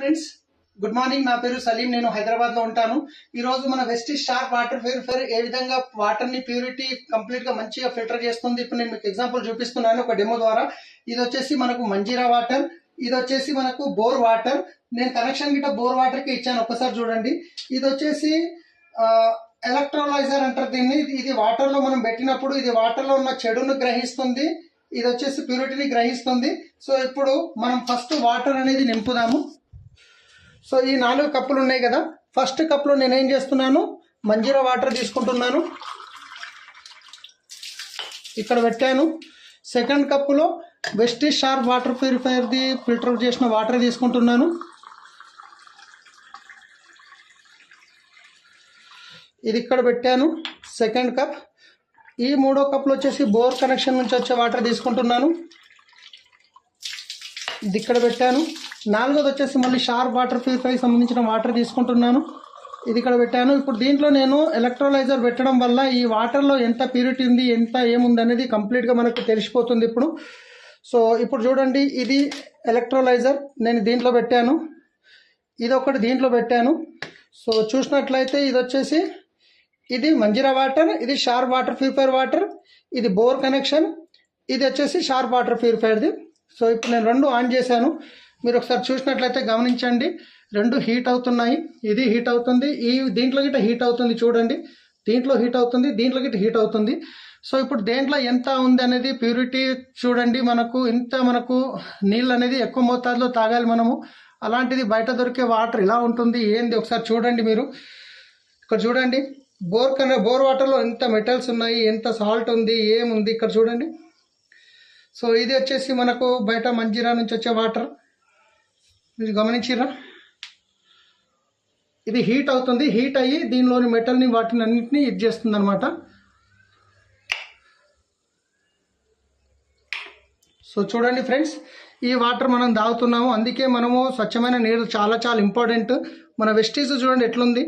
Friends, good morning. నా పేరు సలీం. నేను హైదరాబాద్ లో ఉంటాను. ఈ రోజు మన వెస్టీజ్ స్టార్ వాటర్ ప్యూరిఫైయర్ ఏ విధంగా వాటర్ ని ప్యూరిటీ కంప్లీట్ గా మంచిగా ఫిల్టర్ చేస్తుంది ఇప్పుడు నేను మీకు ఎగ్జాంపుల్ చూపిస్తున్నాను ఒక డెమో ద్వారా. ఇది వచ్చేసి మనకు మంజీరా వాటర్, ఇది వచ్చేసి మనకు బోర్ వాటర్. నేను కనెక్షన్ గిట్ట బోర్ వాటర్ కి ఇచ్చాను, ఒక్కసారి చూడండి. ఇది వచ్చేసి ఎలక్ట్రోలైజర్ అంటారు దీన్ని. ఇది వాటర్ లో మనం పెట్టినప్పుడు ఇది వాటర్ లో ఉన్న చెడును గ్రహిస్తుంది, ఇది వచ్చేసి ప్యూరిటీని గ్రహిస్తుంది. సో ఇప్పుడు మనం ఫస్ట్ వాటర్ అనేది నింపుదాము. సో ఈ 4 కప్పులు ఉన్నాయి కదా, ఫస్ట్ కప్లో నేనేం చేస్తున్నాను, మంజీరా వాటర్ తీసుకుంటున్నాను, ఇక్కడ పెట్టాను. సెకండ్ కప్పులో వెస్టీజ్ స్టార్ వాటర్ ప్యూరిఫైయర్ది ఫిల్టర్ చేసిన వాటర్ తీసుకుంటున్నాను, ఇది ఇక్కడ పెట్టాను. Second cup. ఈ 3వ కప్లో వచ్చేసి బోర్ కనెక్షన్ నుంచి వచ్చే వాటర్ తీసుకుంటున్నాను, ఇది ఇక్కడ పెట్టాను. 4వది వచ్చేసి మళ్ళీ షార్ప్ వాటర్ ప్యూరిఫైకి సంబంధించిన వాటర్ తీసుకుంటున్నాను, ఇది ఇక్కడ పెట్టాను. ఇప్పుడు దీంట్లో నేను ఎలక్ట్రోలైజర్ పెట్టడం వల్ల ఈ వాటర్లో ఎంత ప్యూరిటీ ఉంది, ఎంత ఏముంది అనేది కంప్లీట్గా మనకు తెలిసిపోతుంది ఇప్పుడు. సో ఇప్పుడు చూడండి, ఇది ఎలక్ట్రోలైజర్ నేను దీంట్లో పెట్టాను, ఇది ఒకటి దీంట్లో పెట్టాను. సో చూసినట్లయితే ఇది వచ్చేసి ఇది మంజీరా వాటర్, ఇది షార్ప్ వాటర్ ప్యూరిఫైర్ వాటర్, ఇది బోర్ కనెక్షన్, ఇది వచ్చేసి షార్ప్ వాటర్ ప్యూరిఫైర్ది. సో ఇప్పుడు నేను 2 ఆన్ చేశాను, మీరు ఒకసారి చూసినట్లయితే గమనించండి, 2 హీట్ అవుతున్నాయి. ఇది హీట్ అవుతుంది, ఈ దీంట్లో గిట్ట హీట్ అవుతుంది, చూడండి దీంట్లో హీట్ అవుతుంది, దీంట్లో గిట్ట హీట్ అవుతుంది. సో ఇప్పుడు దేంట్లో ఎంత ఉంది అనేది ప్యూరిటీ చూడండి. మనకు నీళ్ళు అనేది ఎక్కువ మోతాదులో తాగాలి మనము. అలాంటిది బయట దొరికే వాటర్ ఇలా ఉంటుంది ఏంది ఒకసారి చూడండి మీరు. ఇక్కడ చూడండి, బోర్ వాటర్లో ఎంత మెటల్స్ ఉన్నాయి, ఎంత సాల్ట్ ఉంది, ఏముంది ఇక్కడ చూడండి. సో ఇది వచ్చేసి మనకు బయట మంజీరా నుంచి వచ్చే వాటర్, మీరు గమనించిరా, ఇది హీట్ అవుతుంది, హీట్ అయ్యి దీనిలోని మెటల్ని వాటిని అన్నింటినీ ఇది చేస్తుంది అనమాట. సో చూడండి ఫ్రెండ్స్, ఈ వాటర్ మనం తాగుతున్నాము, అందుకే మనము స్వచ్ఛమైన నీరు చాలా చాలా ఇంపార్టెంట్. మన వెస్టీజ్ చూడండి ఎట్లుంది.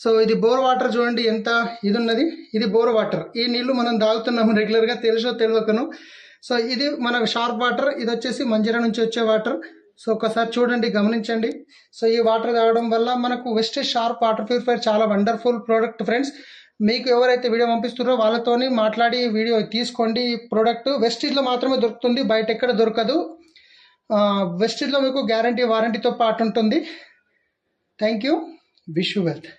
సో ఇది బోర్ వాటర్ చూడండి ఎంత ఇది ఉన్నది, ఇది బోర్ వాటర్. ఈ నీళ్లు మనం తాగుతున్నాము రెగ్యులర్గా, తెలుసో తెలియకను. సో ఇది మన షార్ప్ వాటర్, ఇది వచ్చేసి మంజీరా నుంచి వచ్చే వాటర్. సో ఒకసారి చూడండి, గమనించండి. సో ఈ వాటర్ తాగడం వల్ల మనకు వెస్టీజ్ షార్ప్ వాటర్ ప్యూరిఫైయర్ చాలా వండర్ఫుల్ ప్రోడక్ట్ ఫ్రెండ్స్. మీకు ఎవరైతే వీడియో పంపిస్తున్నారో వాళ్ళతోని మాట్లాడి వీడియో తీసుకోండి. ఈ ప్రోడక్ట్ వెస్టీజ్లో మాత్రమే దొరుకుతుంది, బయట ఎక్కడ దొరకదు. వెస్టీజ్లో మీకు గ్యారంటీ వారంటీతో పాటు ఉంటుంది. Thank you. Wish you wealth.